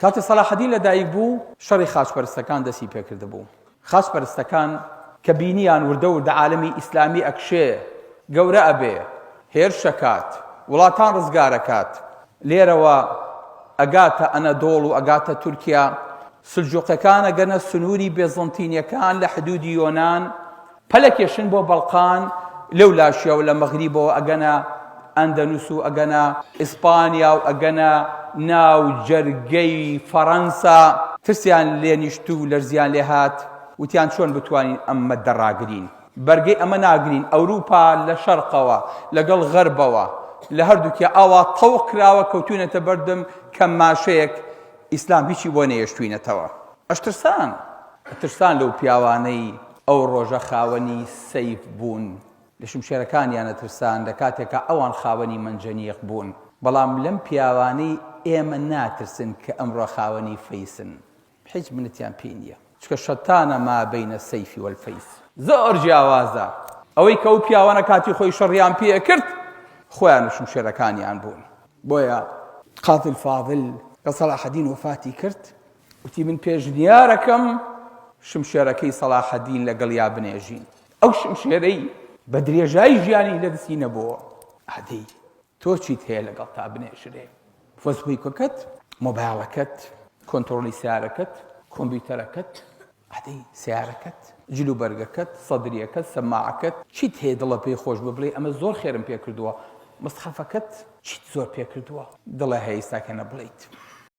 کاتی سەلاحەدین لەدایک بوو شەڕی خاچپەرستەکان دەستی پێکرد بوو. خاچپەرستەکان کە بینیان وردە وردە عالەمی ئیسلامی ئەکشێ گەورە ئەبێ هێرشەکات وڵاتان ڕزگارەکات لێرەوە ئەگاتە ئەنەدۆڵ و ئەگاتە تورکیا سلجوقەکان ئەگەنە سنووری بێزەنتینیەکان لە حدودی یۆنان پەلەکێشن بۆ بەڵقان لەو لاشیا و لە مەغریبەوە ئەگەنە ئەندەنوس و ئەگەنە ئیسپانیا و ئەگەنە ناو جەرگەی فەڕەنسا ترسیان لێ نیشت و لەرزیان لێ هات وتیان چۆن بتوانین ئەمە دەڕاگرین بەرگەی ئەمە ناگرین ئەوروپا لە شەرقەوە لەگەڵ غەربەوە لە هەردووکە ئاوا تەوق کراوە کەوتونەتە بەردەم کە ماشەیەک ئیسلام هیچی بۆ نەیەشتوینەتەوە ئەترسان لەو پیاوانەی ئەو ڕۆژە خاوەنی سەیف بوون لە شمشێرەکانیانە ترسان لە کاتێکە ئەوان خاوەنی منجەنیق بوون بەڵام لەم پیاوانەی ئێمە ناترسن کە ئەمڕۆ خاوەنی فەیسن هیچ منەتیان پێی نییە چکە شەتانە ما بەینە سەیفی وەلفەیس زۆر جیاوازە ئەوەی کە ئەو پیاوانە کاتی خۆی شەڕیان پێ کرد خۆیان و شمشێرەکانیان بوون بۆیە قاضی الفاضل کە سەلاحەدین وفاتی کرد وتی من پێشنیارەکەم شمشێرەکەی سەلاحەدین لەگەڵیا بنێژین ئەو شمشێرەی بە درێژایی ژیانی لەدەستی نەبووە ئادەی تۆ چیت هەیە لەگەڵ تا بنێژرێ فۆسبوویکەکەت مۆبایڵەکەت کۆنتڕۆلی سیارەکەت کۆمپیوتەرەکەت ئادەی سیارەکەت جلوبەرگەکەت سەدریەکەت سەماعەکەت چیت هەیە دڵە پێی خۆش ببڵێ ئەمە زۆر خێرم پێ کردووە مەسحەفەکەت چیت زۆر پێ کردووە دڵە هەیە ئێستا کە نەبڵێیت